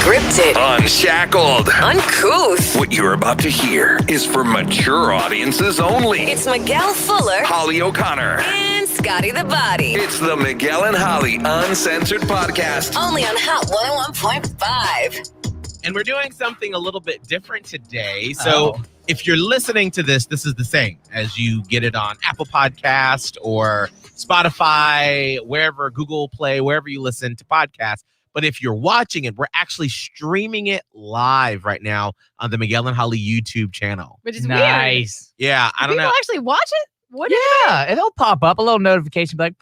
Unscripted. Unshackled. Uncouth. What you're about to hear is for mature audiences only. It's Miguel Fuller. Holly O'Connor. And Scotty the Body. It's the Miguel and Holly Uncensored podcast. Only on Hot 101.5. And we're doing something a little bit different today. So if you're listening to this, this is the same as you get it on Apple Podcast or Spotify, wherever, Google Play, wherever you listen to podcasts. But if you're watching it, we're actually streaming it live right now on the Miguel and Holly YouTube channel. Which is nice. weird. Yeah, I don't know. People actually watch it? What Yeah, it'll pop up a little notification, be like,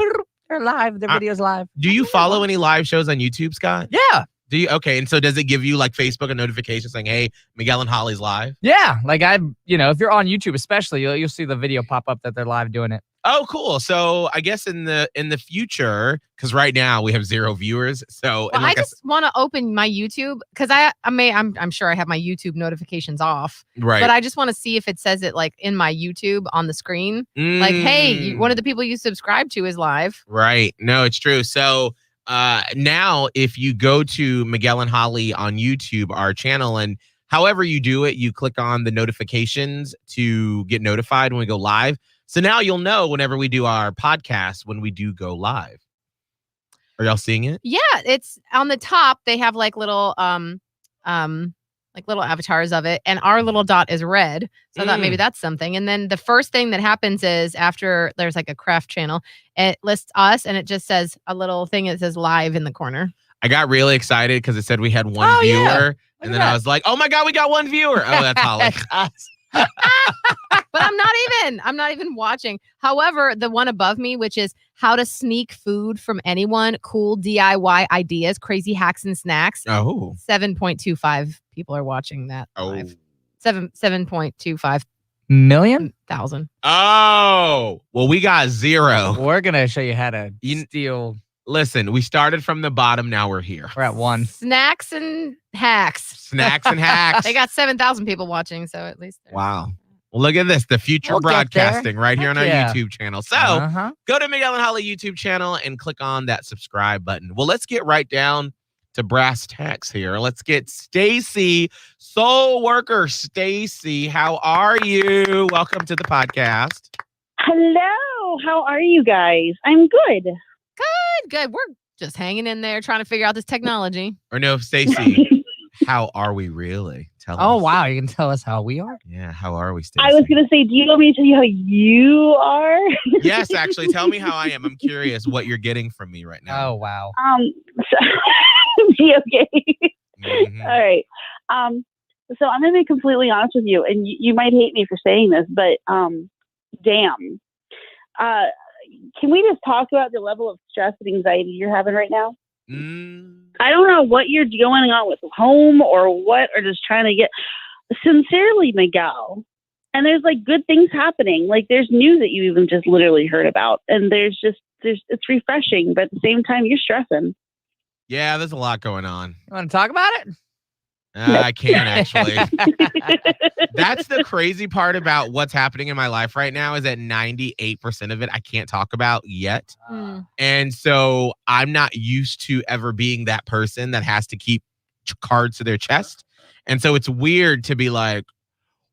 they're live, their video's live. Do you follow any live shows on YouTube, Scott? Yeah, Do you? Okay, and so does it give you like Facebook a notification saying, "Hey, Miguel and Holly's live"? yeah. Like if you're on YouTube, especially, you'll see the video pop up that they're live doing it. Oh, cool. So I guess in the future, because right now we have 0 viewers. So Well, I just want to open my YouTube because I'm sure I have my YouTube notifications off, right. but I just want to see if it says it like in my YouTube on the screen. Like, hey, one of the people you subscribe to is live. Right. No, it's true. So now if you go to Miguel and Holly on YouTube, our channel, and however you do it, you click on the notifications to get notified when we go live. So now you'll know whenever we do our podcast when we do go live. Are y'all seeing it? Yeah, it's on the top. They have like little little avatars of it, and our little dot is red. So I thought maybe that's something. And then the first thing that happens is after there's like a craft channel, it lists us, and it just says a little thing that says live in the corner. I got really excited because it said we had one viewer, Yeah. and then I was like, "Oh my god, we got 1 viewer!" Oh, that's Holly. That's us. But I'm not even watching. However, the one above me, which is how to sneak food from anyone, cool DIY ideas, crazy hacks and snacks. Oh, 7.25 people are watching that live. 7.25 Million? thousand. oh. Well, we got 0. We're gonna show you how to You- steal. Listen, we started from the bottom. Now we're here. We're at 1. Snacks and hacks. Snacks and hacks. They got 7,000 people watching, so at least. Wow. Well, look at this. The future We'll get there. broadcasting right here on our Heck yeah. YouTube channel. So Uh-huh. go to Miguel and Holly YouTube channel and click on that subscribe button. Well, let's get right down to brass tacks here. Let's get Stacy, soul worker Stacy. How are you? Welcome to the podcast. Hello, how are you guys? I'm good. Good. We're just hanging in there trying to figure out this technology. Or no, Stacy, how are we really? Tell Oh, us. wow. You can tell us how we are? Yeah, how are we, Stacy? I was going to say, do you want me to tell you how you are? Yes, actually. Tell me how I am. I'm curious what you're getting from me right now. Oh, wow. Okay. Mhm. All right. So I'm going to be completely honest with you, and you might hate me for saying this, but damn. Can we just talk about the level of stress and anxiety you're having right now? I don't know what you're going on with home or what, or just trying to get sincerely, Miguel. And there's like good things happening. Like there's news that you even just literally heard about. And it's refreshing, but at the same time, you're stressing. Yeah, there's a lot going on. You want to talk about it? I can't actually. That's the crazy part about what's happening in my life right now is that 98% of it I can't talk about yet. And so I'm not used to ever being that person that has to keep cards to their chest. And so it's weird to be like,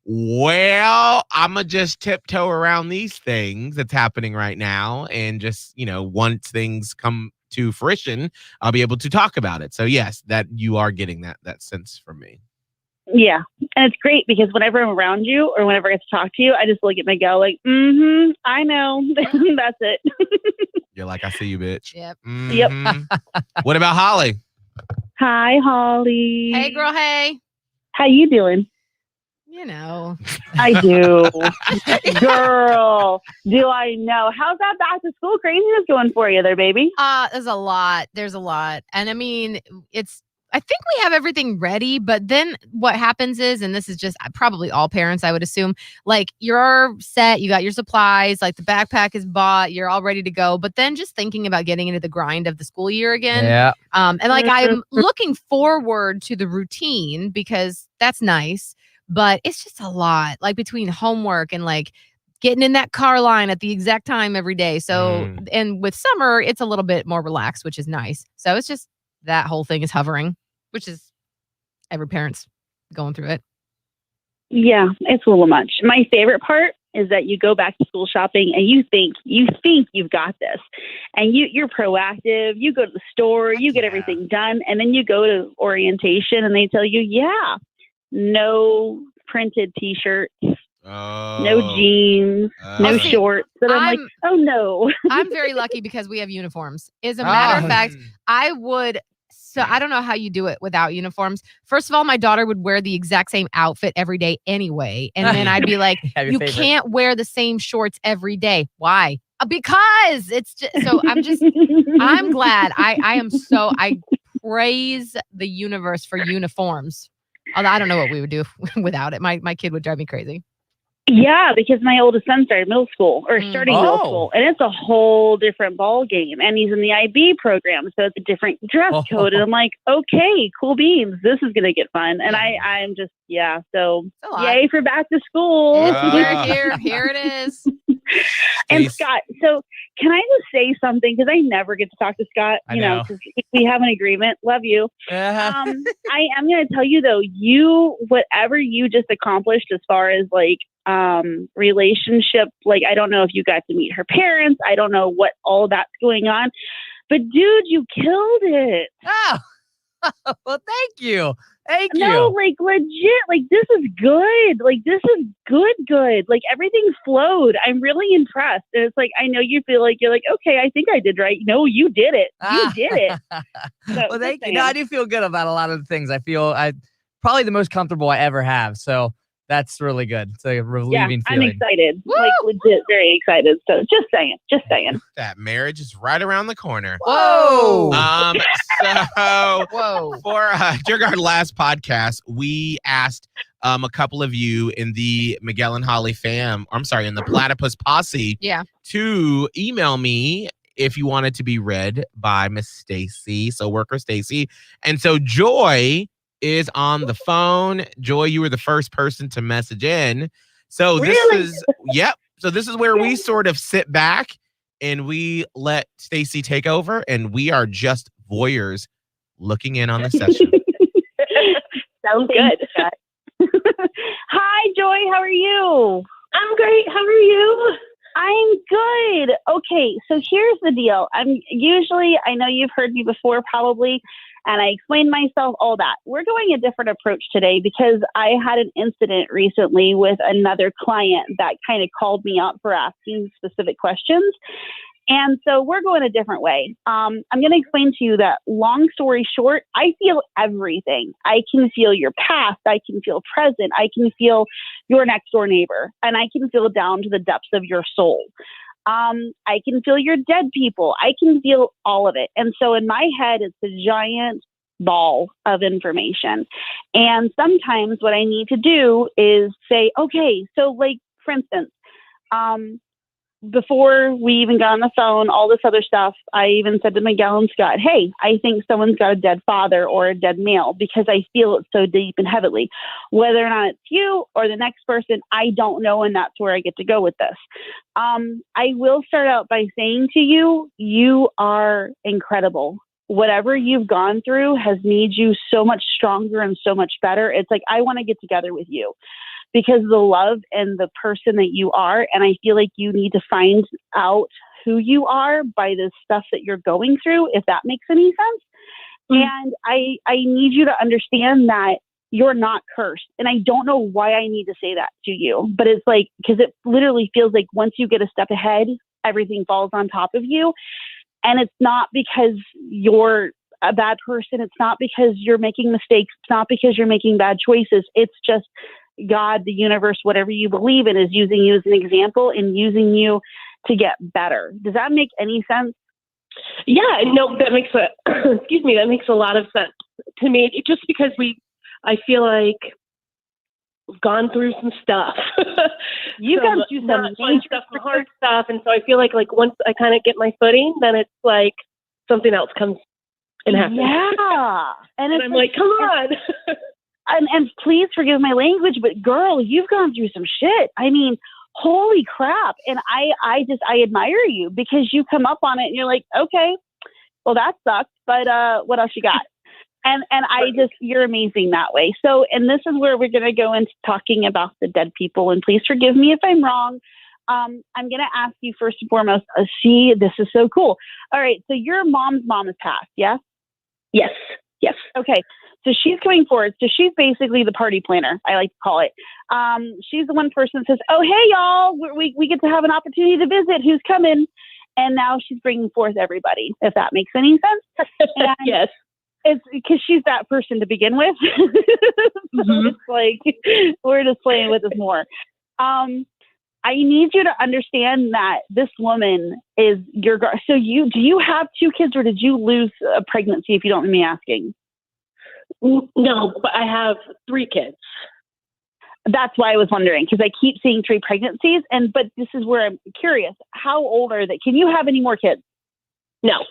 well, I'm going to just tiptoe around these things that's happening right now. And just, once things come to fruition, I'll be able to talk about it. So yes, that you are getting that sense from me. Yeah. And it's great because whenever I'm around you or whenever I get to talk to you, I just look at Miguel like, I know. That's it. You're like, I see you, bitch. Yep. Mhm. What about Holly? Hi, Holly. Hey, girl. Hey. How you doing? I do. Girl, do I know. How's that back to school craziness going for you there, baby? There's a lot. And I mean, I think we have everything ready, but then what happens is, and this is just probably all parents, I would assume, like you're set, you got your supplies, like the backpack is bought, you're all ready to go. But then just thinking about getting into the grind of the school year again. Yeah. And like I'm looking forward to the routine because that's nice, but it's just a lot, like between homework and like getting in that car line at the exact time every day. So, and with summer, it's a little bit more relaxed, which is nice. So it's just that whole thing is hovering, which is every parent's going through it. Yeah, it's a little much. My favorite part is that you go back to school shopping and you think you've got this, and you're proactive. You go to the store, you get everything done, and then you go to orientation and they tell you, yeah, no printed T-shirts, no jeans, no see, shorts. And I'm like, oh no. I'm very lucky because we have uniforms. As a matter of fact, I would. So I don't know how you do it without uniforms. First of all, my daughter would wear the exact same outfit every day anyway. And then I'd be like, you can't wear the same shorts every day. Why? Because it's just, so I'm glad. I praise the universe for uniforms. Although I don't know what we would do without it. My kid would drive me crazy. Yeah, because my oldest son started middle school starting middle school, and it's a whole different ball game. And he's in the IB program, so it's a different dress code. And I'm like, okay, cool beans. This is gonna get fun. And I'm just so yay for back to school. Here it is. And Scott, so can I just say something? Because I never get to talk to Scott, you know, because we have an agreement. Love you. I am going to tell you, though, whatever you just accomplished as far as like relationship, like, I don't know if you got to meet her parents. I don't know what all that's going on. But, dude, you killed it. Oh, well, thank you. Thank you. No, like legit, like this is good. Like this is good. Like everything flowed. I'm really impressed. And it's like, I know you feel like you're like, okay, I think I did right. No, you did it. You did it. So, well, thank you. No, I do feel good about a lot of the things. I feel probably the most comfortable I ever have. So that's really good. It's a relieving feeling. I'm excited. Woo! Like legit very excited. So just saying. That marriage is right around the corner. Whoa. During our last podcast, we asked a couple of you in the Miguel and Holly in the Platypus Posse to email me if you wanted to be read by Miss Stacy, so worker Stacy. And so Joy is on the phone. Joy, you were the first person to message in. So this is where we sort of sit back and we let Stacy take over, and we are just voyeurs looking in on the session. Sounds good. Hi, Joy. How are you? I'm great. How are you? I'm good. Okay, so here's the deal. I know you've heard me before probably, and I explained myself, all that. We're going a different approach today because I had an incident recently with another client that kind of called me out for asking specific questions. And so we're going a different way. I'm going to explain to you that, long story short, I feel everything. I can feel your past. I can feel present. I can feel your next door neighbor. And I can feel down to the depths of your soul. I can feel your dead people. I can feel all of it. And so in my head, it's a giant ball of information. And sometimes what I need to do is say, okay, so like, for instance, before we even got on the phone, all this other stuff, I even said to Miguel and Scott, hey, I think someone's got a dead father or a dead male because I feel it so deep and heavily. Whether or not it's you or the next person, I don't know, and that's where I get to go with this. I will start out by saying to you, you are incredible. Whatever you've gone through has made you so much stronger and so much better. It's like, I want to get together with you, because the love and the person that you are. And I feel like you need to find out who you are by the stuff that you're going through, if that makes any sense. Mm-hmm. And I need you to understand that you're not cursed. And I don't know why I need to say that to you, but it's like, because it literally feels like once you get a step ahead, everything falls on top of you. And it's not because you're a bad person. It's not because you're making mistakes. It's not because you're making bad choices. It's just God, the universe, whatever you believe in, is using you as an example and using you to get better. Does that make any sense? Yeah, no, that makes that makes a lot of sense to me. Just because I feel like we've gone through some stuff. You've gone through some fun stuff, some hard stuff, and so I feel like once I kind of get my footing, then it's like something else comes and happens. Yeah, and I'm like, come on. And please forgive my language, but girl, you've gone through some shit. I mean, holy crap. And I admire you because you come up on it and you're like, okay, well, that sucks, but what else you got? And I just, you're amazing that way. So, and this is where we're going to go into talking about the dead people. And please forgive me if I'm wrong. I'm going to ask you first and foremost, this is so cool. All right. So your mom's mom has passed. Yes. Yes. Yes. Okay. So she's coming forward. So she's basically the party planner, I like to call it. She's the one person that says, oh, hey, y'all, we get to have an opportunity to visit. Who's coming? And now she's bringing forth everybody, if that makes any sense. And yes. It's because she's that person to begin with. So it's like, we're just playing with this more. I need you to understand that this woman is your girl. So do you have 2 kids, or did you lose a pregnancy, if you don't mind me asking? No, but I have 3 kids. That's why I was wondering, because I keep seeing 3 pregnancies, but this is where I'm curious. How old are they? Can you have any more kids? No.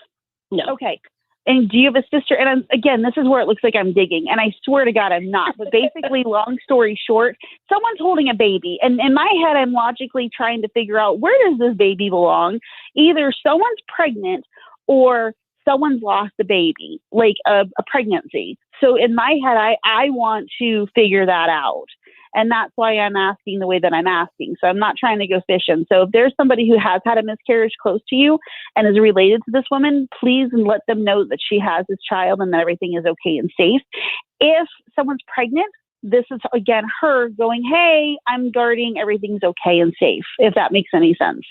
Okay. And do you have a sister? And again, this is where it looks like I'm digging, and I swear to God, I'm not. But basically, long story short, someone's holding a baby. And in my head, I'm logically trying to figure out, where does this baby belong? Either someone's pregnant or someone's lost a baby, like a pregnancy. So in my head, I want to figure that out. And that's why I'm asking the way that I'm asking. So I'm not trying to go fishing. So if there's somebody who has had a miscarriage close to you and is related to this woman, please let them know that she has this child and that everything is okay and safe. If someone's pregnant, this is, again, her going, hey, I'm guarding, everything's okay and safe, if that makes any sense.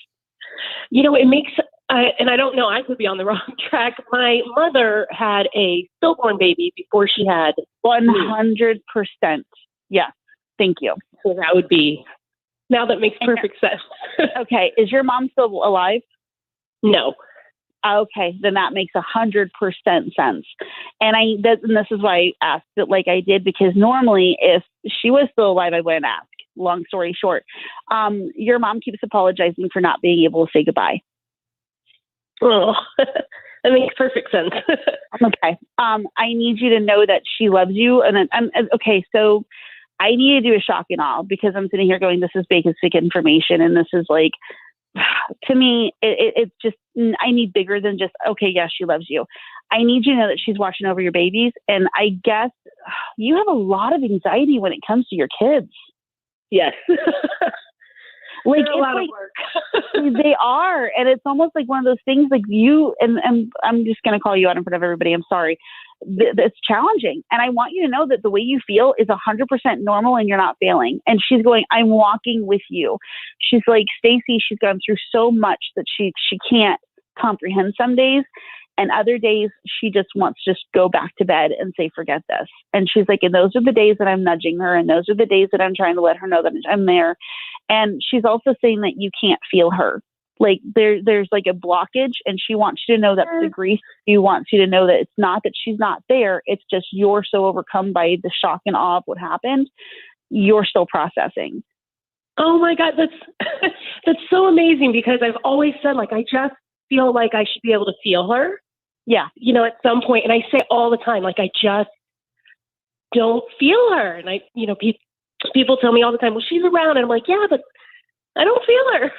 It makes, and I don't know, I could be on the wrong track. My mother had a stillborn baby before she had 100%. Yes. Thank you. So that would be, now that makes perfect sense. Okay. Is your mom still alive? No. Okay. Then that makes 100% sense. And this is why I asked it like I did, because normally if she was still alive, I wouldn't ask. Long story short, your mom keeps apologizing for not being able to say goodbye. Oh, that makes perfect sense. Okay. I need you to know that she loves you. And okay. So I need to do a shock and awe, because I'm sitting here going, this is basic information. And this is like, to me, it's just, I need bigger than just, okay, yes, she loves you. I need you to know that she's watching over your babies. And I guess you have a lot of anxiety when it comes to your kids. Yes. Like, it's a lot of work. They are. And it's almost like one of those things like you, and I'm just going to call you out in front of everybody. I'm sorry. It's challenging. And I want you to know that the way you feel is 100% normal and you're not failing. And she's going, I'm walking with you. She's like, Stacy, she's gone through so much that she can't comprehend some days. And other days she just wants to just go back to bed and say, forget this. And she's like, and those are the days that I'm nudging her. And those are the days that I'm trying to let her know that I'm there. And she's also saying that you can't feel her. Like there's like a blockage, and she wants you to know that the grief, she wants you to know that it's not that she's not there. It's just you're so overcome by the shock and awe of what happened. You're still processing. Oh my God. That's so amazing, because I've always said, like, I just feel like I should be able to feel her. Yeah. At some point, and I say all the time, like, I just don't feel her. And people tell me all the time, well, she's around. And I'm like, yeah, but I don't feel her.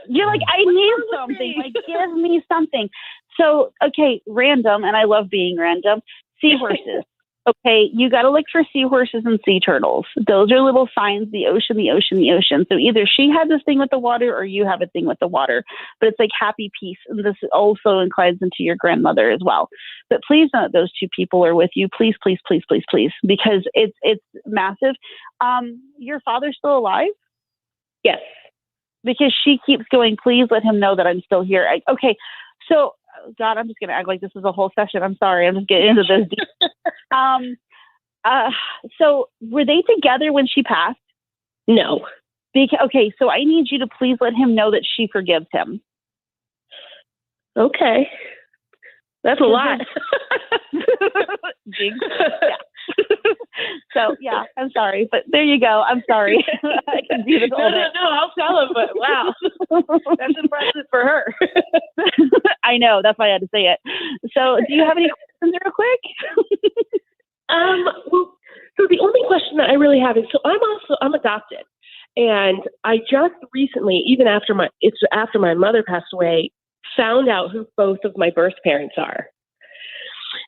You're like, I need something. Like, give me something. So, okay, random, and I love being random. Seahorses. Okay, you got to look for seahorses and sea turtles. Those are little signs, the ocean, the ocean, the ocean. So either she had this thing with the water or you have a thing with the water. But it's like happy peace. And this also inclines into your grandmother as well. But please know that those 2 people are with you. Please, please, please, please, please. Because it's massive. Your father's still alive? Yes. Because she keeps going, please let him know that I'm still here. Okay, so, God, I'm just going to act like this is a whole session. I'm sorry. I'm just getting into those deep. So were they together when she passed? No. Okay, so I need you to please let him know that she forgives him. Okay. That's a lot. Jinx. Yeah. So, yeah, I'm sorry. But there you go. I'm sorry. I can do this all day. No, I'll tell him, but wow. That's impressive for her. I know. That's why I had to say it. So do you have any questions real quick? Well, so the only question that I really have is, so I'm adopted. And I just recently, even after my mother passed away, found out who both of my birth parents are.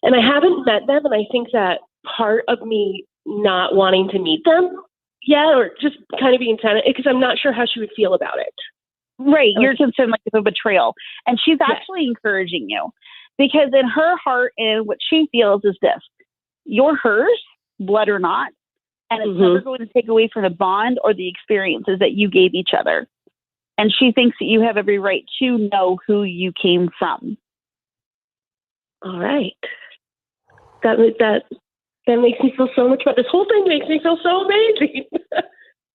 And I haven't met them, and I think that part of me not wanting to meet them yet, or just kind of being sad, because I'm not sure how she would feel about it. Right. You're concerned like of a betrayal. And she's actually encouraging you, because in her heart and what she feels is this: you're hers, blood or not. And it's never going to take away from the bond or the experiences that you gave each other. And she thinks that you have every right to know who you came from. All right. That makes me feel so much better. This whole thing makes me feel so amazing.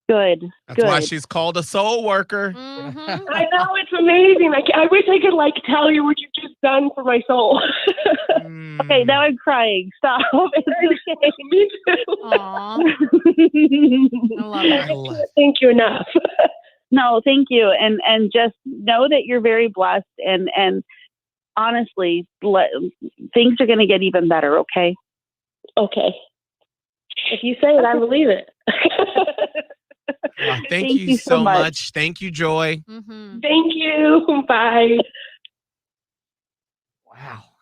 Good. That's why she's called a soul worker. I know, it's amazing. I wish I could tell you what you've just done for my soul. Okay, now I'm crying. Stop. It's okay. Me too. Aww. I love it. I can't thank you enough. No, thank you. And just know that you're very blessed. And honestly, things are going to get even better. Okay. Okay. If you say it, I believe it. Thank you so much. Thank you, Joy. Thank you. Bye.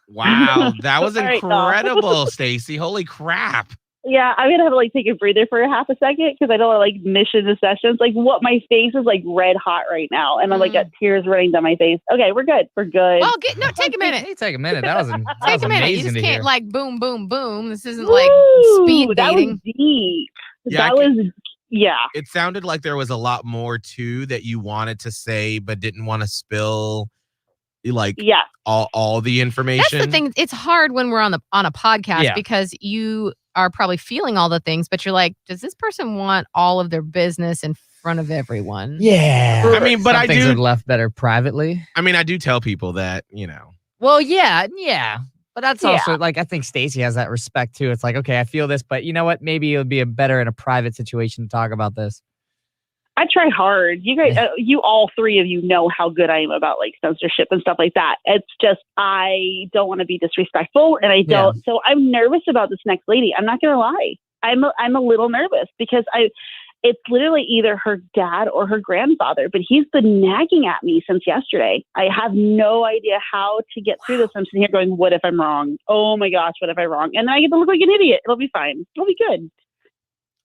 Wow. That was All right, incredible, Stacy. Holy crap. Yeah, I'm going to have to take a breather for a half a second, because I don't want to mission the sessions. My face is red hot right now. And I'm got tears running down my face. Okay, we're good. We're good. Well, take a minute. Hey, take a minute. That was Take a minute. You amazing just to can't hear. boom, boom, boom. This isn't That speed dating. was deep. Yeah, Yeah. It sounded like there was a lot more too that you wanted to say, but didn't want to spill all the information. That's the thing. It's hard when we're on a podcast because you are probably feeling all the things, but you're like, does this person want all of their business in front of everyone? Yeah. I mean, but Some things are left better privately. I mean, I do tell people that, Well, yeah. But that's also I think Stacy has that respect too. It's okay, I feel this, but you know what? Maybe it would be better in a private situation to talk about this. I try hard. You guys, you all three of you know how good I am about censorship and stuff like that. It's just, I don't want to be disrespectful, and I don't. Yeah. So I'm nervous about this next lady. I'm not going to lie. I'm a little nervous because it's literally either her dad or her grandfather, but he's been nagging at me since yesterday. I have no idea how to get through this. I'm sitting here going, what if I'm wrong? Oh my gosh, what if I'm wrong? And then I get to look like an idiot. It'll be fine. It'll be good.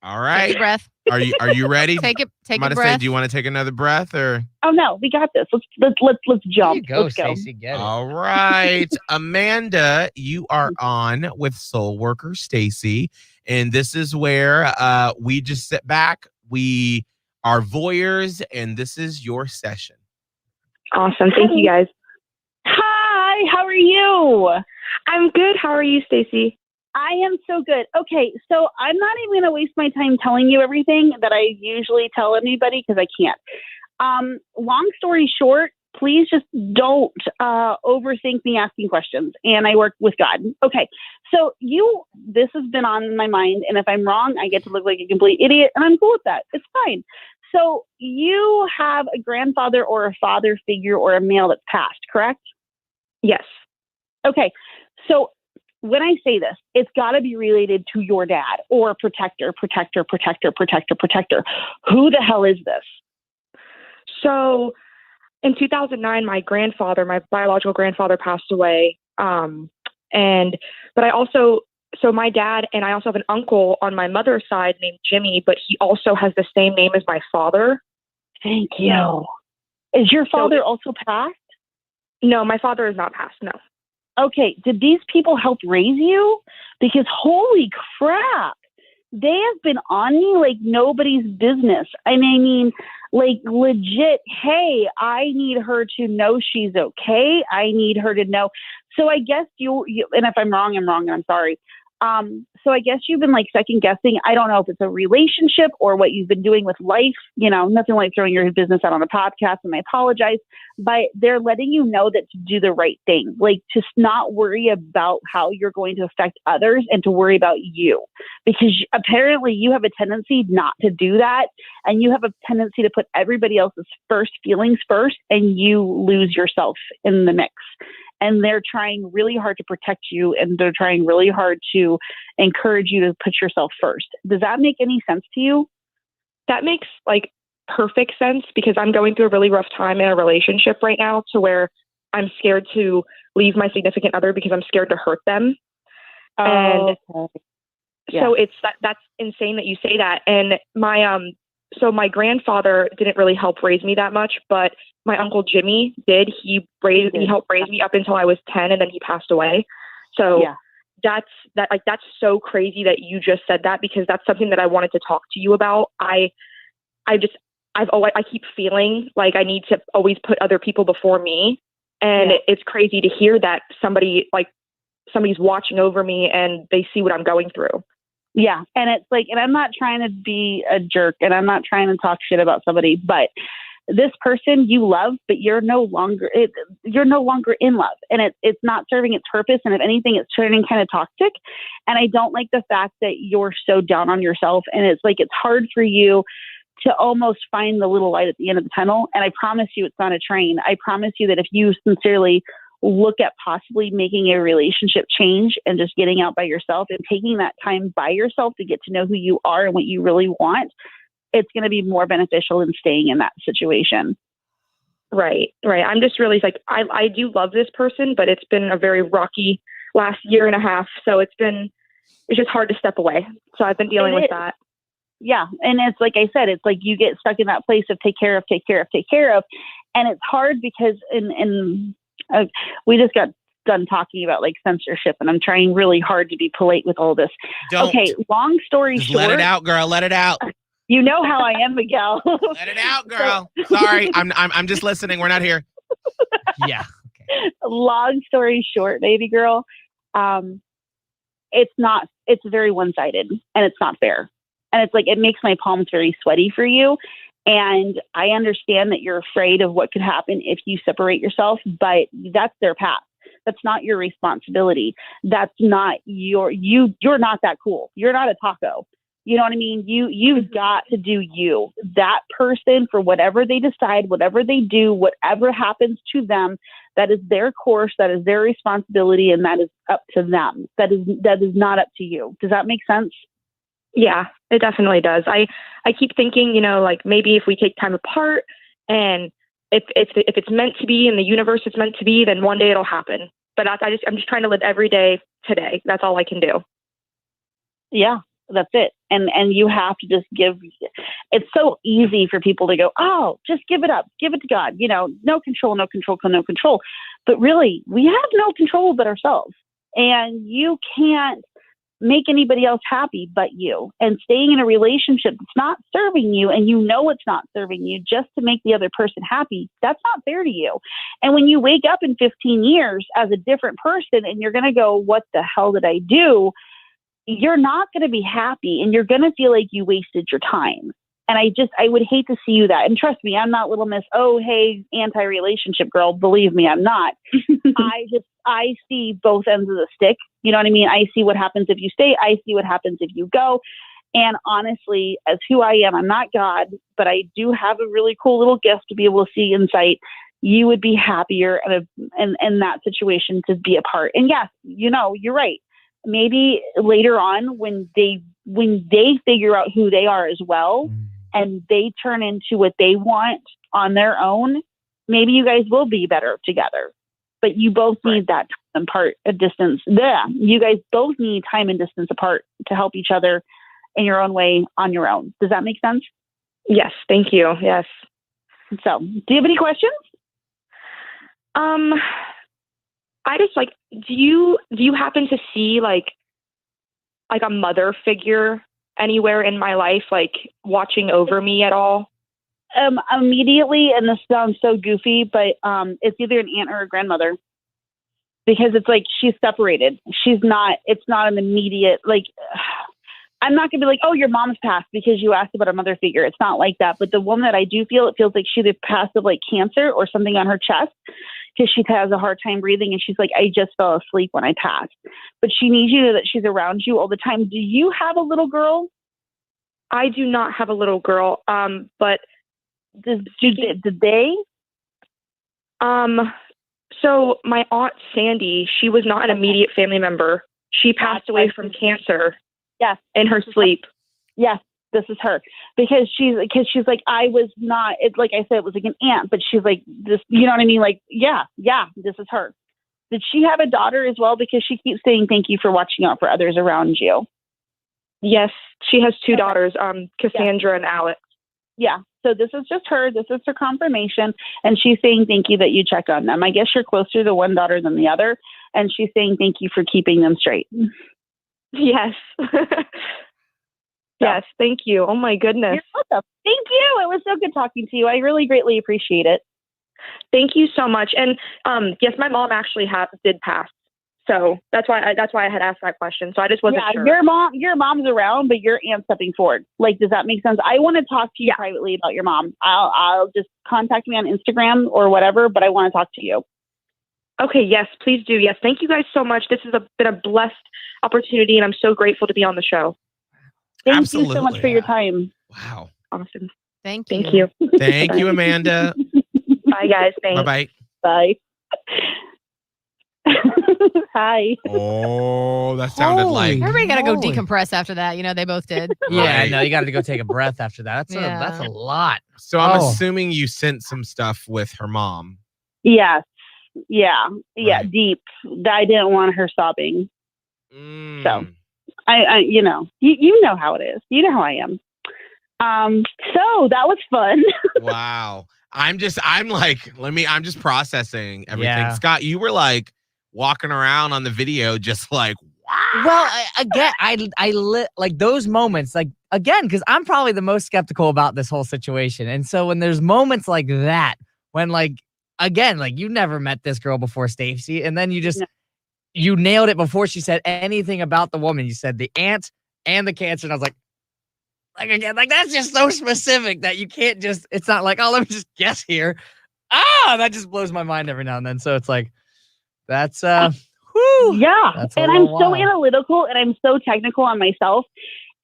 All right. Take a breath. Are you ready? Take a breath. Say, do you want to take another breath or? Oh no, we got this. Let's jump. Let's go. Stacey, get it. All right, Amanda, you are on with Soul Worker Stacy, and this is where we just sit back. We are voyeurs, and this is your session. Awesome. Thank you, guys. Hi. How are you? I'm good. How are you, Stacy? I am so good. Okay, so I'm not even going to waste my time telling you everything that I usually tell anybody because I can't. Long story short, please just don't overthink me asking questions. And I work with God. Okay, so this has been on my mind. And if I'm wrong, I get to look like a complete idiot. And I'm cool with that. It's fine. So you have a grandfather or a father figure or a male that's passed, correct? Yes. Okay, so when I say this, it's got to be related to your dad or protector. Who the hell is this? So in 2009, my biological grandfather passed away. So my dad and I also have an uncle on my mother's side named Jimmy, but he also has the same name as my father. Thank you. Is your father also passed? No, my father is not passed. No. Okay, did these people help raise you? Because holy crap, they have been on me like nobody's business. And I mean, legit, hey, I need her to know she's okay. I need her to know. So I guess you and if I'm wrong, I'm wrong, and I'm sorry. So I guess you've been second guessing. I don't know if it's a relationship or what you've been doing with life. Nothing like throwing your business out on a podcast, and I apologize, but they're letting you know that to do the right thing, to not worry about how you're going to affect others and to worry about you, because apparently you have a tendency not to do that. And you have a tendency to put everybody else's feelings first, and you lose yourself in the mix. And they're trying really hard to protect you, and they're trying really hard to encourage you to put yourself first. Does that make any sense to you? That makes perfect sense, because I'm going through a really rough time in a relationship right now, to where I'm scared to leave my significant other because I'm scared to hurt them. And Okay. Yeah. so that's insane that you say that. And my grandfather didn't really help raise me that much, but my uncle Jimmy did. He helped raise me up until I was 10, and then he passed away. So Yeah. that's so crazy that you just said that, because that's something that I wanted to talk to you about. I keep feeling like I need to always put other people before me. And it's crazy to hear that somebody's watching over me and they see what I'm going through. Yeah. And it's like, and I'm not trying to be a jerk, and I'm not trying to talk shit about somebody, but this person you love, but you're no longer in love, and it's not serving its purpose. And if anything, it's turning kind of toxic. And I don't like the fact that you're so down on yourself. And it's like, it's hard for you to almost find the little light at the end of the tunnel. And I promise you, it's not a train. I promise you that if you sincerely look at possibly making a relationship change and just getting out by yourself and taking that time by yourself to get to know who you are and what you really want, it's going to be more beneficial than staying in that situation. Right. I'm just really like, I do love this person, but it's been a very rocky last year and a half. So it's just hard to step away. So I've been dealing with that. Yeah. And it's like I said, it's like you get stuck in that place of take care of. And it's hard because we just got done talking about like censorship, and I'm trying really hard to be polite with all this. Okay. Long story Just short. Let it out, girl. Let it out. You know how I am, Miguel. Let it out, girl. Sorry. I'm just listening. We're not here. Yeah. Okay. Long story short, baby girl. It's very one-sided, and it's not fair. And it's like, it makes my palms very sweaty for you. And I understand that you're afraid of what could happen if you separate yourself, but that's their path. That's not your responsibility. That's not you're not that cool. You're not a taco. You know what I mean? You've got to do you. That person, for whatever they decide, whatever they do, whatever happens to them, that is their course, that is their responsibility, and that is up to them. That is not up to you. Does that make sense? Yeah, it definitely does. I keep thinking, like maybe if we take time apart, and if it's meant to be in the universe, it's meant to be, then one day it'll happen. But I'm just trying to live every day today. That's all I can do. Yeah, that's it. And you have to just it's so easy for people to go, oh, just give it up, give it to God, no control. But really, we have no control but ourselves. And you can't make anybody else happy but you. And staying in a relationship that's not serving you, and it's not serving you, just to make the other person happy, that's not fair to you. And when you wake up in 15 years as a different person and you're going to go, what the hell did I do? You're not going to be happy, and you're going to feel like you wasted your time. And I would hate to see you that. And trust me, I'm not little miss, oh, hey, anti-relationship girl. Believe me, I'm not. I see both ends of the stick. You know what I mean? I see what happens if you stay. I see what happens if you go. And honestly, as who I am, I'm not God, but I do have a really cool little gift to be able to see insight. You would be happier in that situation to be apart. And yes, you're right. Maybe later on when they figure out who they are as well, and they turn into what they want on their own, maybe you guys will be better together. But you both need that time apart, a distance. Yeah, you guys both need time and distance apart to help each other in your own way on your own. Does that make sense? Yes, thank you. Yes. So, do you have any questions? I just do you happen to see like a mother figure anywhere in my life, like watching over me at all? Immediately, and this sounds so goofy, but it's either an aunt or a grandmother, because it's like she's separated. It's not an immediate, like, I'm not going to be like, oh, your mom's passed because you asked about a mother figure. It's not like that. But the one that I do feel, it feels like she either passed of like cancer or something on her chest, because she has a hard time breathing. And she's like, I just fell asleep when I passed. But she needs you to know that she's around you all the time. Do you have a little girl? I do not have a little girl. But did they? So my aunt Sandy, she was not an immediate family member. She passed away from cancer. Yes. In her sleep. Yes. This is her, because she's like, I was not, it's like I said, it was like an aunt, but she's like this, you know what I mean? Like, yeah, this is her. Did she have a daughter as well? Because she keeps saying thank you for watching out for others around you. Yes, she has two daughters, Cassandra and Alex. Yeah. So this is just her. This is her confirmation. And she's saying thank you that you check on them. I guess you're closer to one daughter than the other. And she's saying thank you for keeping them straight. Yes. Yes, thank you. Oh my goodness. You're welcome. Thank you. It was so good talking to you. I really greatly appreciate it. Thank you so much. And yes, my mom actually did pass. So that's why I had asked that question. So I just wasn't sure. Your mom's around, but your aunt's stepping forward. Like, does that make sense? I want to talk to you privately about your mom. I'll just contact me on Instagram or whatever, but I want to talk to you. Okay. Yes, please do. Yes. Thank you guys so much. This has been a blessed opportunity, and I'm so grateful to be on the show. Thank you so much for your time. Wow. Awesome. Thank you. Thank you. Thank you, Amanda. Bye, guys. Thanks. Bye-bye. Bye. Hi. Oh, that sounded like... Everybody got to go Holy. decompress after that. You know, they both did. Yeah, Right. no, you got to go take a breath after that. That's a lot. So I'm Oh. assuming you sent some stuff with her mom. Yes. Yeah. Right. Deep. I didn't want her sobbing. Mm. So I you know how it is. You know how I am. So that was fun. Wow. I'm just processing everything. Yeah. Scott, you were like walking around on the video just like, wow. Well, I like those moments, like, again, because I'm probably the most skeptical about this whole situation. And so when there's moments like that, when like, again, like you've never met this girl before, Stacey, and then you nailed it before she said anything about the woman. You said the aunt and the cancer. And I was like again, like that's just so specific that you can't just, it's not like, oh, let me just guess here. That just blows my mind every now and then. So it's like, that's, whew, yeah. that's a And I'm little so while. analytical and I'm so technical on myself.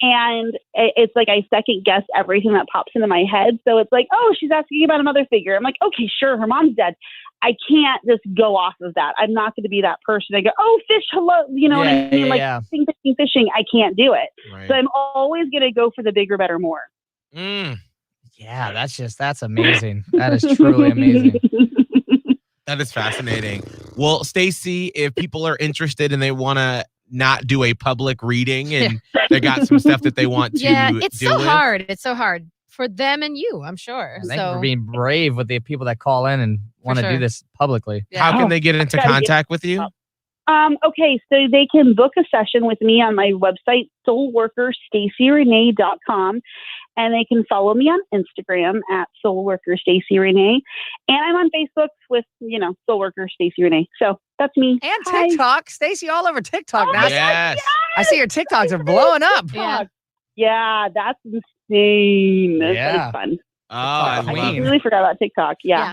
And it's like I second guess everything that pops into my head. So it's like, oh, she's asking about a mother figure. I'm like, okay, sure, her mom's dead. I can't just go off of that. I'm not going to be that person. I go, oh, fish, hello. You know what I mean? Like fishing. I can't do it. Right. So I'm always going to go for the bigger, better, more. Mm. Yeah, that's amazing. That is truly amazing. That is fascinating. Well, Stacey, if people are interested and they want to not do a public reading and they got some stuff that they want to it's deal so with. hard. It's so hard for them and you, I'm sure. Thank you for being brave with the people that call in and want to sure. do this publicly. How can they get into contact with you? Okay, so they can book a session with me on my website, soulworkerstaceyrenee.com, and they can follow me on Instagram at soulworkerstaceyrenee, and I'm on Facebook with, Soulworker Stacey Renee. So that's me. And TikTok. Stacey all over TikTok now. Yes. I see your TikToks are blowing up. Yeah, that's insane. Yeah. That's fun. Oh, I love I it. completely forgot about TikTok. Yeah.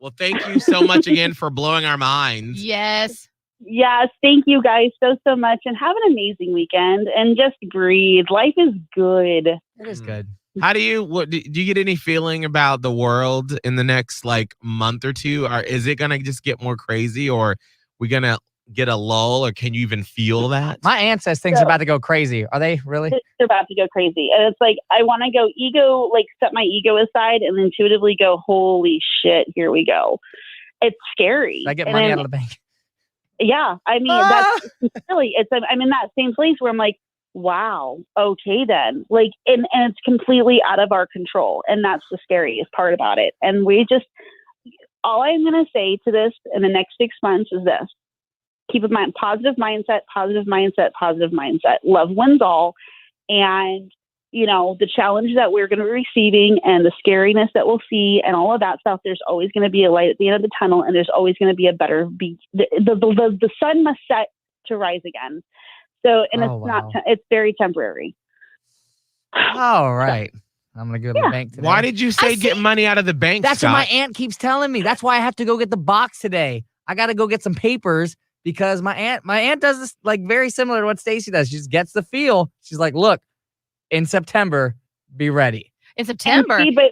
Well, thank you so much again for blowing our minds. Yes. Yes, thank you guys so much, and have an amazing weekend, and just breathe. Life is good. It is good. How do you get any feeling about the world in the next month or two? Or is it gonna just get more crazy, or we gonna get a lull, or can you even feel that? My aunt says things are about to go crazy. Are they really? They're about to go crazy, and it's like I want to go set my ego aside, and intuitively go, holy shit, here we go. It's scary. I get money out of the bank. Yeah, I mean, that's really, I'm in that same place where I'm like, wow, okay then. And it's completely out of our control. And that's the scariest part about it. And all I'm going to say to this in the next 6 months is this: keep in mind, positive mindset, positive mindset, positive mindset. Love wins all. And, the challenge that we're going to be receiving and the scariness that we'll see and all of that stuff, there's always going to be a light at the end of the tunnel, and there's always going to be a better the sun must set to rise again. So, and it's very temporary. All right. I'm going to go to the bank today. Why did you say get money out of the bank, That's Scott? what my aunt keeps telling me. That's why I have to go get the box today. I got to go get some papers because my aunt does this very similar to what Stacey does. She just gets the feel. She's like, look, in September, be ready. In September. But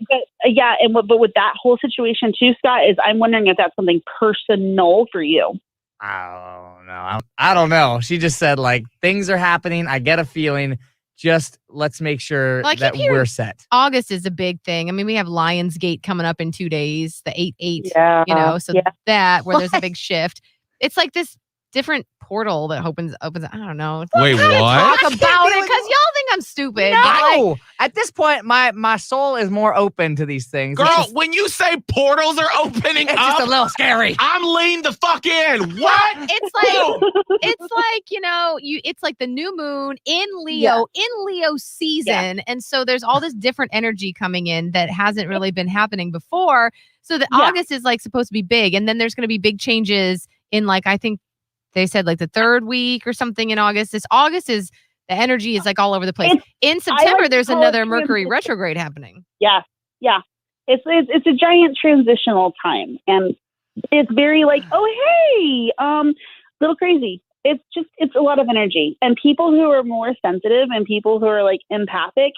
with that whole situation too, Scott, is I'm wondering if that's something personal for you. I don't know. She just said things are happening. I get a feeling. just let's make sure Well, I keep that hearing- we're set. August is a big thing. I mean, we have Lionsgate coming up in 2 days, the 8/8, Yeah. so that where there's a big shift. It's like this different portal that opens. I don't know. Wait, what? Talk about it because y'all think I'm stupid. No, at this point, my soul is more open to these things. Girl, It's just, when you say portals are opening it's up, just a little scary. I'm leaned the fuck in. What? It's like it's like the new moon in Leo, in Leo season. And so there's all this different energy coming in that hasn't really been happening before. So the August is like supposed to be big. And then there's going to be big changes in like, I think they said like the 3rd week or something in August. This August is the energy is like all over the place. In September, there's another Mercury retrograde happening. Yeah. It's a giant transitional time, and it's very like, oh hey, little crazy. It's a lot of energy, and people who are more sensitive and people who are like empathic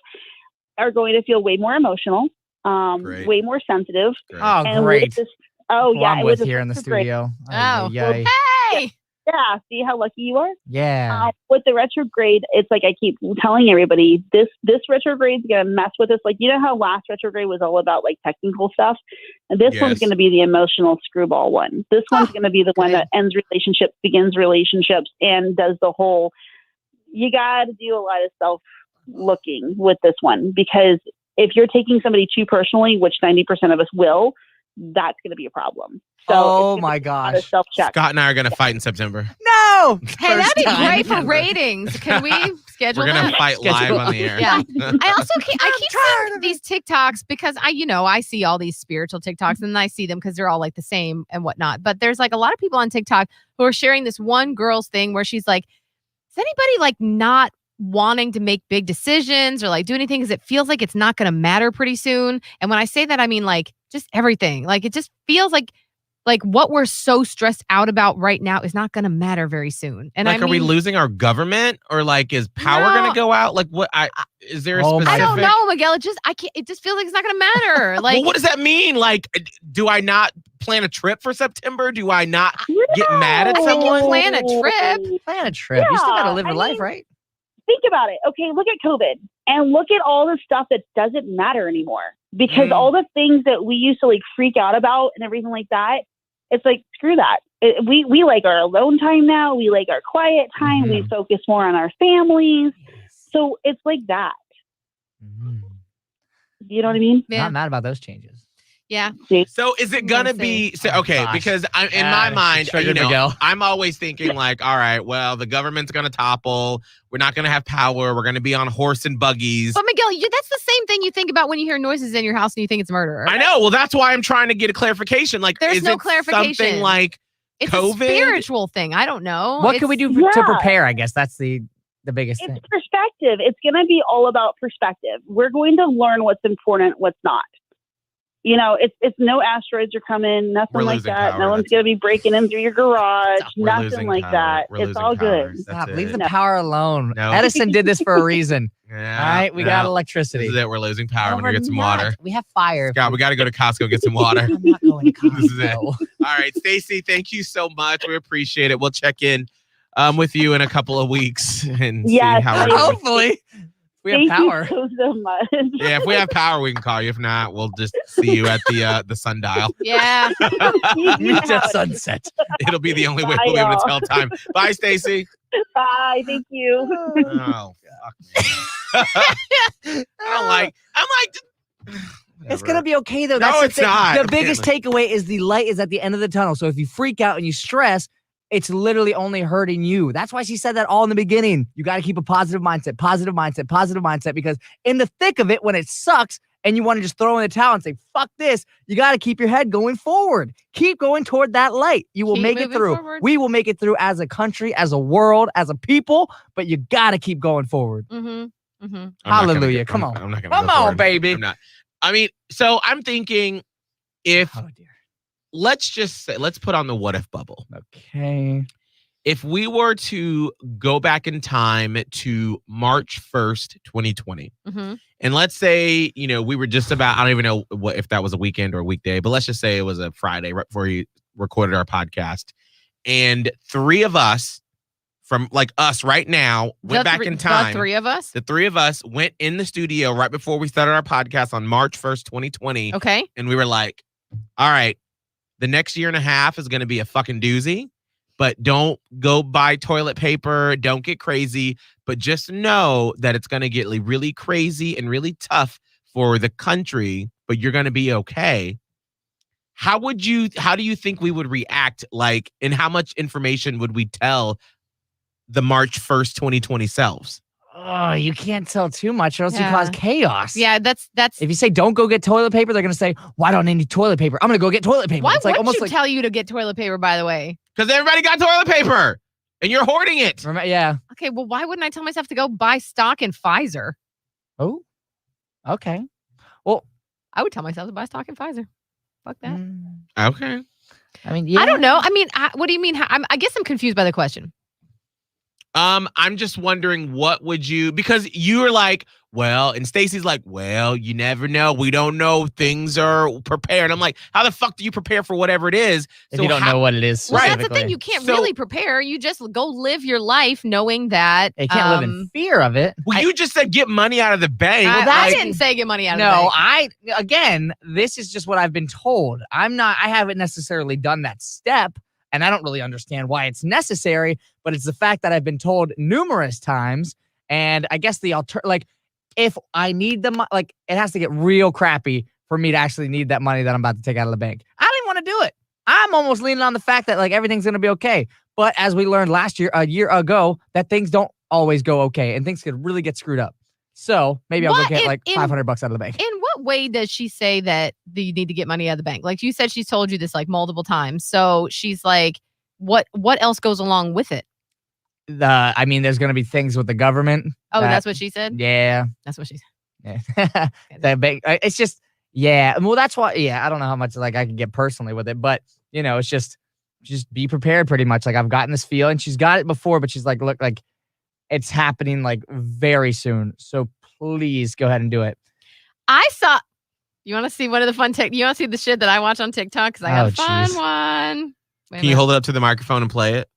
are going to feel way more emotional, way more sensitive. Great. Oh, And great. Who I'm with here in the studio. Oh, Yay. hey. Yeah, see how lucky you are? Yeah. With the retrograde, it's like I keep telling everybody, this retrograde is going to mess with us. Like, you know how last retrograde was all about like technical stuff? And this one's going to be the emotional screwball one. This one's going to be the one that ends relationships, begins relationships, and does the whole, you got to do a lot of self-looking with this one. Because if you're taking somebody too personally, which 90% of us will, that's going to be a problem. So oh my gosh. Self-check. Scott and I are going to fight in September. No. Hey, that'd be First time great for ever. ratings. Can we schedule We're going that? to fight live on the air. Yeah. I also keep seeing these TikToks because I see all these spiritual TikToks and I see them because they're all like the same and whatnot. But there's like a lot of people on TikTok who are sharing this one girl's thing where she's like, is anybody like not wanting to make big decisions or like do anything because it feels like it's not going to matter pretty soon? And when I say that, I mean like just everything. Like it just feels like what we're so stressed out about right now is not going to matter very soon. And like, are we losing our government or like, is power going to go out? Like what, is there a specific? I don't know, Miguel. It just feels like it's not going to matter. Like, well, what does that mean? Like, do I not plan a trip for September? Do I not get mad at I think you someone? plan a trip. Plan a trip. You still got to live your life, right? Think about it. Okay, look at COVID and look at all the stuff that doesn't matter anymore. Because all the things that we used to like freak out about and everything like that, it's like, screw that. We like our alone time now. We like our quiet time. Mm-hmm. We focus more on our families. So it's like that. Mm-hmm. You know what I mean? Yeah. Not mad about those changes. Yeah. So is it gonna be okay? gosh. Because I'm in my mind, triggered Miguel. I'm always thinking like, all right, well, the government's gonna topple. We're not gonna have power. We're gonna be on horse and buggies. But Miguel, that's the same thing you think about when you hear noises in your house and you think it's murder. I know. Well, that's why I'm trying to get a clarification. Like, There's is no it clarification. something like It's COVID? a spiritual thing. I don't know. What can we do to prepare? I guess that's the biggest thing. It's perspective. It's going to be all about perspective. We're going to learn what's important, what's not. You know, it's no asteroids are coming, nothing We're like losing that. power, No one's that's going to be breaking in through your garage. We're Nothing losing like power. that. We're It's losing all power. good. That's Stop. it. Leave the power alone. No. Edison did this for a reason. Yeah, All right, we got no. electricity. This is it. We're losing power. No, I'm gonna we're get some not. water. We have fire. Scott, we got to go to Costco and get some water. I'm not going to Costco. This is it. All right, Stacey, thank you so much. We appreciate it. We'll check in with you in a couple of weeks and see how we're doing. Hopefully, we have Thank power. you so much. Yeah, if we have power, we can call you. If not, we'll just see you at the sundial. Yeah. Meet at sunset. It'll be the only way Bye, we'll be able to y'all. tell time. Bye, Stacey. Bye. Thank you. Oh, fuck. I'm like, It's gonna be okay though. No, That's the it's thing. not. The biggest takeaway is the light is at the end of the tunnel. So if you freak out and you stress, it's literally only hurting you. That's why she said that all in the beginning. You got to keep a positive mindset, because in the thick of it, when it sucks and you want to just throw in the towel and say, fuck this, you got to keep your head going forward. Keep going toward that light. You will Keep make it moving through. forward. We will make it through as a country, as a world, as a people, but you got to keep going forward. Mm-hmm. Mm-hmm. I'm not gonna Hallelujah. go- Come I'm- on. I'm not gonna Come go on, forward. baby. I'm not. I mean, so I'm thinking if Oh, dear. let's just say, let's put on the what if bubble. Okay. If we were to go back in time to March 1st, 2020, Mm-hmm. and let's say, we were just about, I don't even know if that was a weekend or a weekday, but let's just say it was a Friday right before you recorded our podcast. And 3 of us from like us right now, went back in time. The three of us? The three of us went in the studio right before we started our podcast on March 1st, 2020. Okay. And we were like, all right, the next year and a half is going to be a fucking doozy, but don't go buy toilet paper. Don't get crazy, but just know that it's going to get really crazy and really tough for the country, but you're going to be okay. How do you think we would react? Like, and how much information would we tell the March 1st, 2020 selves? Oh, you can't tell too much or else you cause chaos. Yeah, that's. If you say don't go get toilet paper, they're going to say, why don't I need toilet paper? I'm going to go get toilet paper. Why it's like would almost you like, tell you to get toilet paper, by the way? Because everybody got toilet paper and you're hoarding it. Yeah. Okay, well, why wouldn't I tell myself to go buy stock in Pfizer? Oh, okay. Well, I would tell myself to buy stock in Pfizer. Fuck that. Okay. I mean, yeah. I don't know. I mean, what do you mean? I guess I'm confused by the question. I'm just wondering because you were like, well, and Stacey's like, well, you never know. We don't know. Things are prepared. I'm like, how the fuck do you prepare for whatever it is? If you don't know what it is Well, specifically. that's the thing. You can't really prepare. You just go live your life knowing that. You can't live in fear of it. Well, you just said get money out of the bank. I didn't say get money out of the bank. No, again, this is just what I've been told. I haven't necessarily done that step, and I don't really understand why it's necessary, but it's the fact that I've been told numerous times, and I guess if I need the money, like, it has to get real crappy for me to actually need that money that I'm about to take out of the bank. I don't even want to do it. I'm almost leaning on the fact that like everything's going to be okay. But as we learned a year ago, that things don't always go okay and things could really get screwed up. So maybe I'll go get like $500 out of the bank. In what way does she say that you need to get money out of the bank? Like you said, she's told you this like multiple times. So she's like, what else goes along with it? I mean, there's going to be things with the government. Oh, that's what she said? Yeah. That's what she said. Yeah. That bank, it's just, yeah. Well, that's why, I don't know how much like I can get personally with it, but it's just be prepared pretty much. Like I've gotten this feel and she's got it before, but she's like, look, like it's happening like very soon. So please go ahead and do it. You want to see one of the fun you want to see the shit that I watch on TikTok? Because I got a fun one. Can you hold it up to the microphone and play it?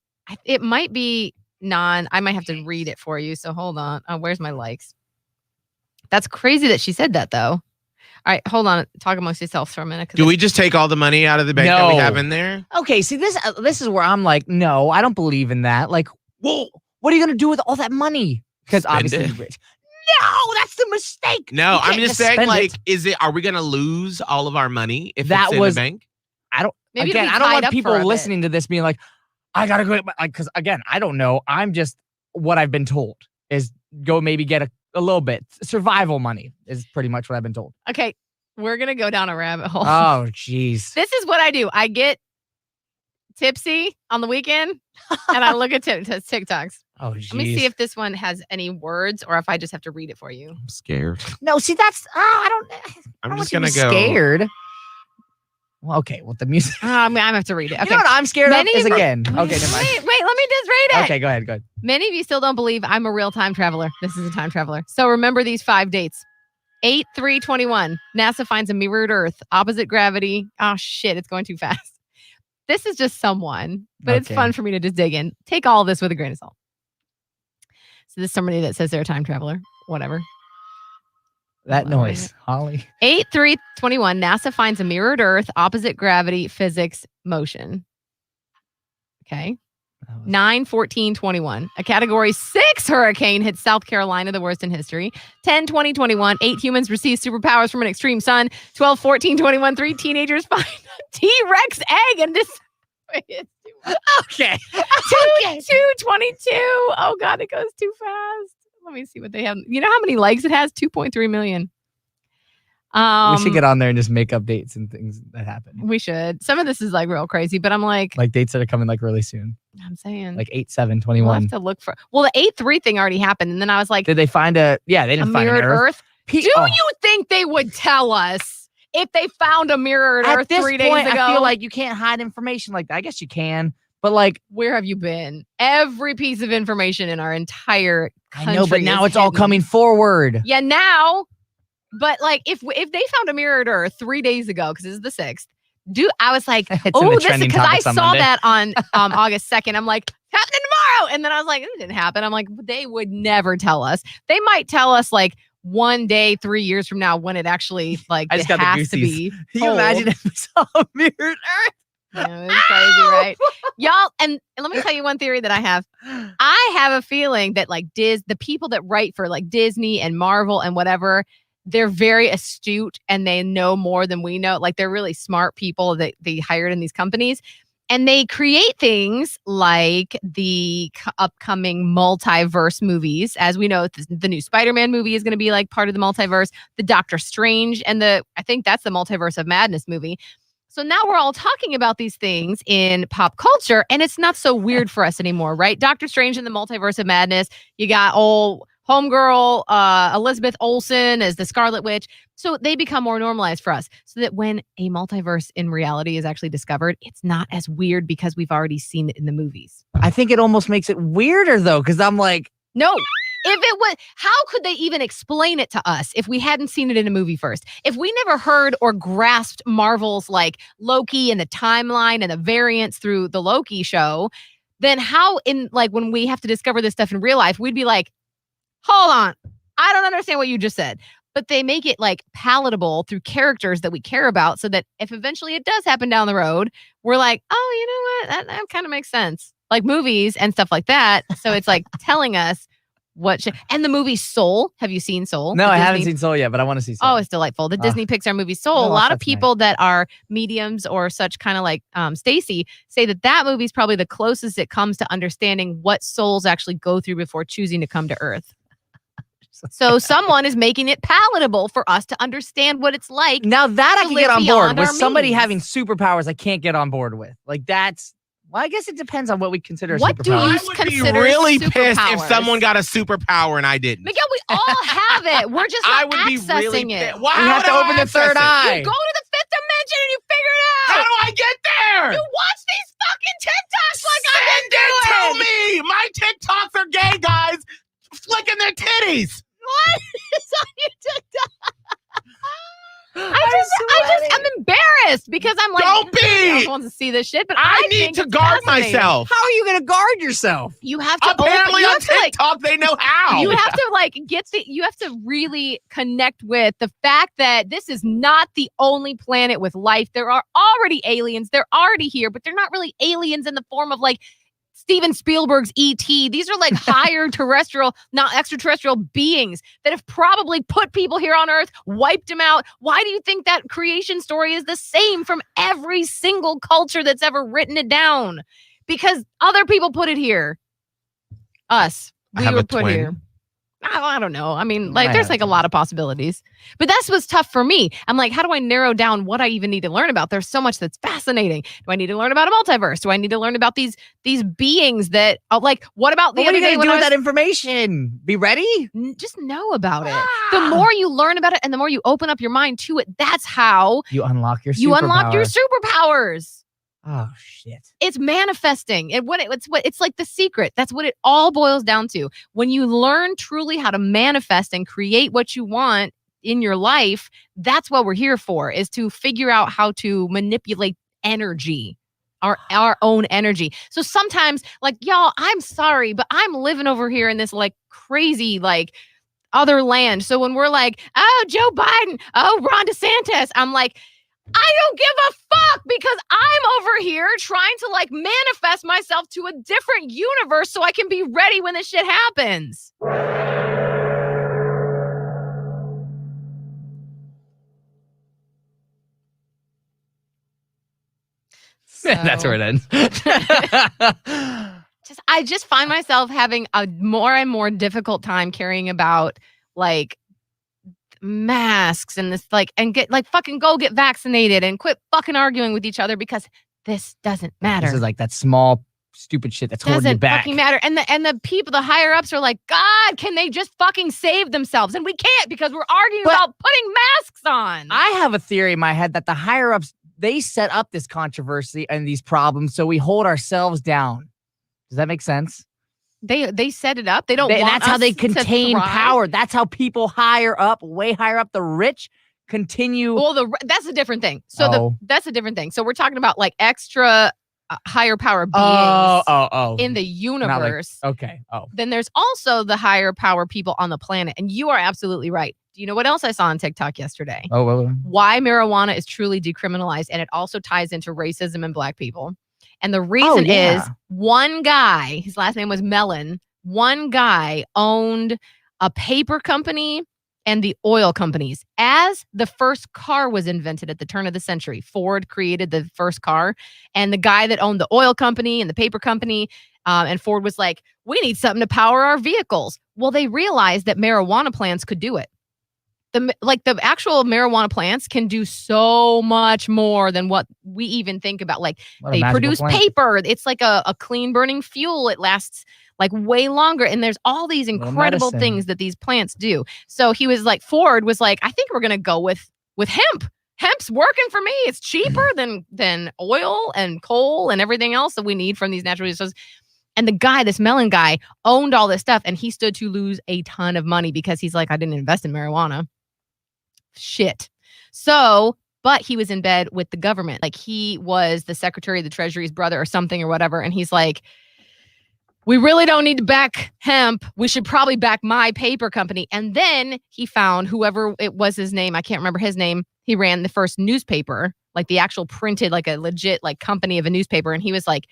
It might be I might have to read it for you. So hold on. Oh, where's my likes? That's crazy that she said that though. All right, hold on. Talk amongst yourselves for a minute. Do we just take all the money out of the bank that we have in there? Okay, see this is where I'm like, no, I don't believe in that. Like, well, what are you gonna do with all that money? Because obviously you're rich. No, that's the mistake. No, I'm just saying, like, are we gonna lose all of our money if it's in the bank? I don't. Maybe again, I don't want people listening to this being like, I gotta go. Like, because again, I don't know. I'm just what I've been told is go maybe get a little bit. Survival money is pretty much what I've been told. Okay, we're gonna go down a rabbit hole. Oh, jeez. This is what I do. I get tipsy on the weekend and I look at TikToks. Oh, geez. Let me see if this one has any words or if I just have to read it for you. I'm scared. No, see, that's I'm just gonna go scared. Well, okay, well, the music. I have to read it. Okay. You know what I'm scared of is again. Okay, never mind. Wait, let me just read it. Okay, go ahead. Many of you still don't believe I'm a real time traveler. This is a time traveler. So remember these 5 dates. 8/3/21. NASA finds a mirrored Earth, opposite gravity. Oh shit, it's going too fast. This is just someone, but it's fun for me to just dig in. Take all of this with a grain of salt. So this is somebody that says they're a time traveler. Whatever. That noise, Holly. 8/3/21. NASA finds a mirrored Earth, opposite gravity, physics, motion. Okay. 9/14/21. A Category 6 hurricane hits South Carolina, the worst in history. 10/20/21. 8 humans receive superpowers from an extreme sun. 12/14/21. 3 teenagers find a T-Rex egg and this. Okay. 2/22. Oh God, it goes too fast. Let me see what they have. You know how many likes it has? 2.3 million. We should get on there and just make up dates and things that happen. We should. Some of this is like real crazy, but I'm like dates that are coming like really soon. I'm saying like 8/7/21. We'll have to look for. Well, the 8/3 thing already happened, and then I was like, did they find a? Yeah, they didn't find an Earth. Do you think they would tell us if they found a mirrored Earth 3 days ago? I feel like you can't hide information like that. I guess you can, but like, where have you been? Every piece of information in our entire country. I know, but now it's all coming forward. Yeah, now. But like, if they found a mirrored Earth 3 days ago, because this is the 6th, I was like, oh, this is because I saw that on August 2nd. I'm like, happening tomorrow. And then I was like, it didn't happen. I'm like, they would never tell us. They might tell us like one day, 3 years from now, when it actually like I just it got the has to goosies. be. Can you imagine if we saw a mirrored Earth? Yeah, it's crazy, right? Y'all, and let me tell you one theory that I have. I have a feeling that like the people that write for like Disney and Marvel and whatever, they're very astute and they know more than we know. Like they're really smart people that they hired in these companies. And they create things like the upcoming multiverse movies. As we know, the new Spider-Man movie is going to be like part of the multiverse. The Doctor Strange and I think that's the Multiverse of Madness movie. So now we're all talking about these things in pop culture, and it's not so weird for us anymore, right? Doctor Strange and the Multiverse of Madness. You got old homegirl Elizabeth Olsen as the Scarlet Witch. So they become more normalized for us so that when a multiverse in reality is actually discovered, it's not as weird because we've already seen it in the movies. I think it almost makes it weirder, though, because I'm like, no. If it was, how could they even explain it to us if we hadn't seen it in a movie first? If we never heard or grasped Marvel's like Loki and the timeline and the variants through the Loki show, then how in like when we have to discover this stuff in real life, we'd be like, hold on, I don't understand what you just said. But they make it like palatable through characters that we care about so that if eventually it does happen down the road, we're like, oh, you know what? That kind of makes sense. Like movies and stuff like that. So it's like telling us and the movie Soul. Have you seen Soul? no, I haven't seen Soul yet, but I want to see Soul. Oh, it's delightful. The Disney Pixar movie Soul. Oh, A lot of that's people that are mediums or such kind of like Stacy say that movie is probably the closest it comes to understanding what souls actually go through before choosing to come to Earth. So someone is making it palatable for us to understand what it's like. Now that I can get on board with somebody means. having superpowers I can't get on board with. Like that's, well, I guess it depends on what we consider a What do superpower. you I would be consider really pissed if superpowers? someone got a superpower and I didn't. Miguel, we all have it. We're just I not would be accessing really it. pissed. Why You have would to I open the third access it? eye. You go to the fifth dimension and you figure it out. How do I get there? You watch these fucking TikToks like I've Send been it to doing. me. My TikToks are gay guys flicking their titties. What is on your TikTok? I'm embarrassed because I'm like, Don't be. nobody else wants to see this shit, but I need think to it's guard fascinating. myself. How are you going to guard yourself? You have to Apparently you on have to, like, TikTok, they know how. you have to like you have to really connect with the fact that this is not the only planet with life. There are already aliens. They're already here, but they're not really aliens in the form of like Steven Spielberg's E.T. These are like higher terrestrial, not extraterrestrial beings that have probably put people here on Earth, wiped them out. Why do you think that creation story is the same from every single culture that's ever written it down? Because other people put it here. Us. I We have were a put twin. here. I don't know. I mean, like, I there's have like a lot of possibilities. But that's what's tough for me. I'm like, how do I narrow down what I even need to learn about? There's so much that's fascinating. Do I need to learn about a multiverse? Do I need to learn about these beings that like, what about the What are other you day going to when do I with was that information? Be ready? just know about it. The more you learn about it and the more you open up your mind to it, that's how You unlock your you unlock your superpower. superpowers. Oh, shit. It's manifesting. And it's like The Secret. That's what it all boils down to. When you learn truly how to manifest and create what you want in your life, that's what we're here for, is to figure out how to manipulate energy, our own energy. So sometimes, like, y'all, I'm sorry, but I'm living over here in this like crazy, like, other land. So when we're like, oh, Joe Biden, oh, Ron DeSantis, I'm like, I don't give a fuck because I'm over here trying to like manifest myself to a different universe so I can be ready when this shit happens. That's where it ends. I just find myself having a more and more difficult time carrying about like masks and this like and get like fucking go get vaccinated and quit fucking arguing with each other because this doesn't matter. This is like that small stupid shit that's holding you Doesn't back. fucking matter. And the people, the higher ups are like, God, can they just fucking save themselves? And we can't because we're arguing about putting masks on. I have a theory in my head that the higher ups, they set up this controversy and these problems so we hold ourselves down. Does that make sense? They set it up. They don't want That's how us they to contain thrive. power. That's how people higher up, way higher up, the rich continue. Well, that's a different thing. So that's a different thing. So we're talking about like extra higher power beings Oh. in the Not like- universe, okay. Oh. then there's also the higher power people on the planet. And you are absolutely right. Do you know what else I saw on TikTok yesterday? Oh, well. Why marijuana is truly decriminalized, and it also ties into racism and black people. And the reason is one guy, his last name was Mellon, one guy owned a paper company and the oil companies. As the first car was invented at the turn of the century, Ford created the first car, and the guy that owned the oil company and the paper company, and Ford was like, we need something to power our vehicles. Well, they realized that marijuana plants could do it. The actual marijuana plants can do so much more than what we even think about. Like they produce paper. It's like a clean burning fuel. It lasts like way longer. And there's all these incredible things that these plants do. So he was like, Ford was like, I think we're going to go with hemp. Hemp's working for me. It's cheaper than oil and coal and everything else that we need from these natural resources. And the guy, this Mellon guy, owned all this stuff, and he stood to lose a ton of money because he's like, I didn't invest in marijuana. Shit. So, but he was in bed with the government. Like he was the Secretary of the Treasury's brother or something or whatever. And he's like, we really don't need to back hemp. We should probably back my paper company. And then he found whoever it was his name. I can't remember his name. He ran the first newspaper, like the actual printed, like a legit like company of a newspaper. And he was like,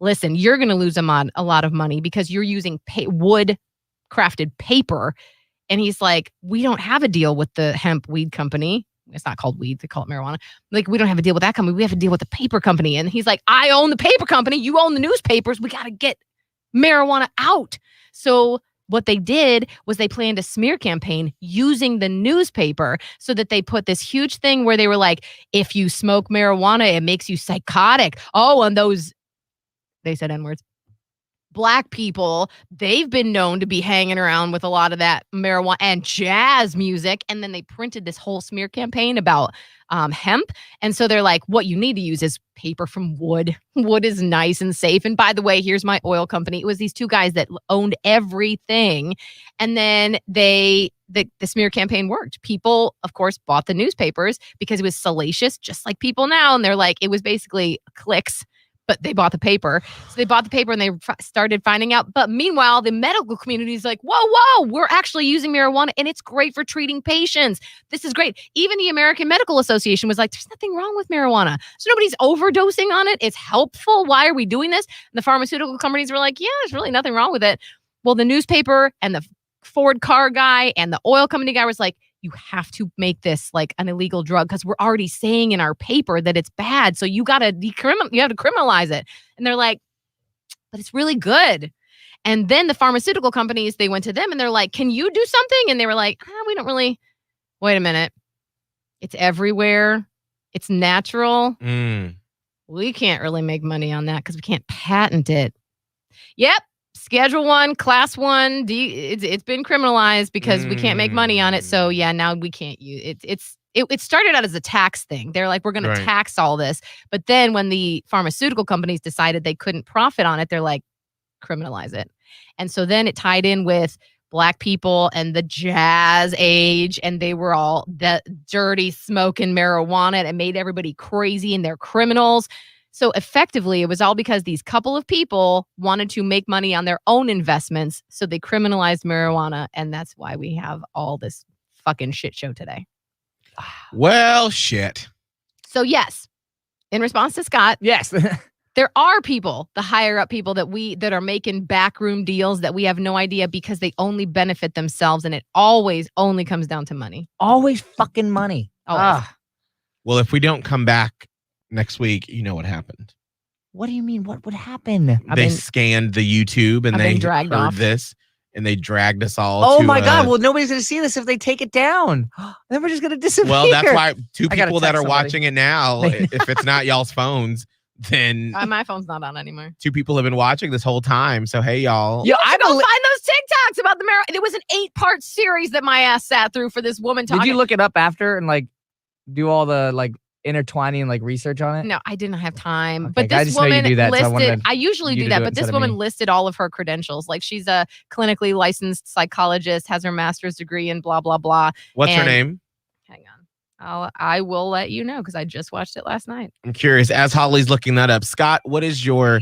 listen, you're going to lose a lot of money because you're using wood crafted paper. And he's like, we don't have a deal with the hemp weed company. It's not called weed. They call it marijuana. Like, we don't have a deal with that company. We have a deal with the paper company. And he's like, I own the paper company. You own the newspapers. We got to get marijuana out. So what they did was they planned a smear campaign using the newspaper so that they put this huge thing where they were like, if you smoke marijuana, it makes you psychotic. Oh, and those, they said N-words. Black people, they've been known to be hanging around with a lot of that marijuana and jazz music. And then they printed this whole smear campaign about hemp. And so they're like, what you need to use is paper from wood. Wood is nice and safe. And by the way, here's my oil company. It was these two guys that owned everything. And then the smear campaign worked. People, of course, bought the newspapers because it was salacious, just like people now. And they're like, it was basically clicks. But they bought the paper. So they bought the paper and they started finding out. But meanwhile, the medical community is like, whoa, we're actually using marijuana and it's great for treating patients. This is great. Even the American Medical Association was like, there's nothing wrong with marijuana. So nobody's overdosing on it. It's helpful. Why are we doing this? And the pharmaceutical companies were like, yeah, there's really nothing wrong with it. Well, the newspaper and the Ford car guy and the oil company guy was like, you have to make this like an illegal drug because we're already saying in our paper that it's bad. So you got to criminalize it. And they're like, but it's really good. And then the pharmaceutical companies, they went to them and they're like, can you do something? And they were like, we don't really, wait a minute. It's everywhere. It's natural. We can't really make money on that because we can't patent it. Yep. Schedule 1, Class 1, it's been criminalized because we can't make money on it. So yeah, now we can't use it. It started out as a tax thing. They're like, we're going to tax all this. But then when the pharmaceutical companies decided they couldn't profit on it, they're like, criminalize it. And so then it tied in with Black people and the jazz age, and they were all the dirty smoking marijuana, and it made everybody crazy and they're criminals. So effectively, it was all because these couple of people wanted to make money on their own investments. So they criminalized marijuana. And that's why we have all this fucking shit show today. Well, shit. So yes, in response to Scott. Yes. There are people, the higher up people that are making backroom deals that we have no idea because they only benefit themselves. And it always only comes down to money. Always fucking money. Always. Well, if we don't come back next week, you know what happened. What do you mean? What would happen? They scanned the YouTube and they dragged heard off. this and they dragged us all. Oh my God. Well, nobody's going to see this if they take it down. Then we're just going to disappear. Well, that's why two I gotta people that text are somebody. watching it now, if it's not y'all's phones, then My phone's not on anymore. two people have been watching this whole time. So, hey, y'all. Yo, I go find those TikToks about the marijuana. It was an 8-part series that my ass sat through for this woman talking. Did you look it up after and like do all the like intertwining like research on it? No, I didn't have time. Okay, But I this just know you woman do that, so I listed, wanted I usually you do to that, do it but this instead of woman me. listed all of her credentials. Like she's a clinically licensed psychologist, has her master's degree in blah, blah, blah. What's her And- name? Hang on. I will let you know because I just watched it last night. I'm curious. As Holly's looking that up, Scott, what is your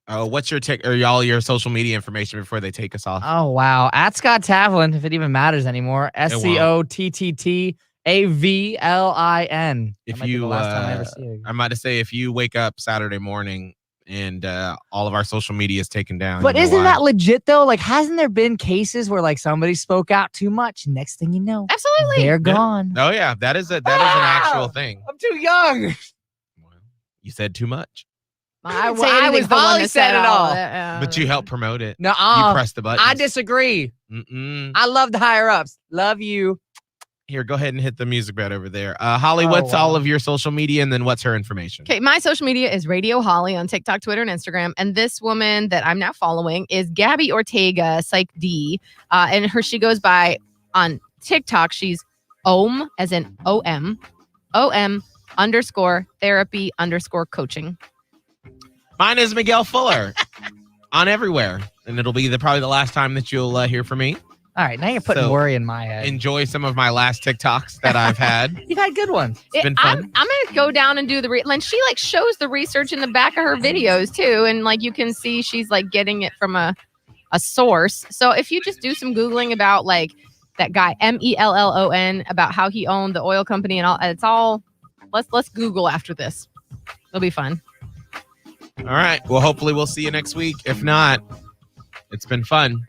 what's your or all your social media information before they take us off? Oh wow, at Scott Tavlin, if it even matters anymore. SCOTTTAVLIN. If That might be the last time I ever see it. I'm about to say, if you wake up Saturday morning and all of our social media is taken down. But you know isn't why. that legit though? Like, hasn't there been cases where like somebody spoke out too much? Next thing you know, Absolutely. they're gone. Oh yeah, that is an actual thing. I'm too young. You said too much, I didn't say anything. Holly said it all. but you helped promote it. No, You pressed the button. I disagree. Mm-mm. I love the higher ups. Love you. Here, go ahead and hit the music bed over there. Holly, what's all of your social media, and then what's her information? Okay, my social media is Radio Holly on TikTok, Twitter, and Instagram. And this woman that I'm now following is Gabby Ortega, Psych D. And she goes by on TikTok. She's OM, as in OM, _therapy_coaching. Mine is Miguel Fuller on everywhere, and it'll be probably the last time that you'll hear from me. All right, now you're putting worry in my head. Enjoy some of my last TikToks that I've had. You've had good ones. It's been fun. I'm gonna go down and do the and she like shows the research in the back of her videos too, and like you can see she's like getting it from a source. So if you just do some Googling about like that guy MELLON, about how he owned the oil company and all, it's all. Let's Google after this. It'll be fun. All right. Well, hopefully we'll see you next week. If not, it's been fun.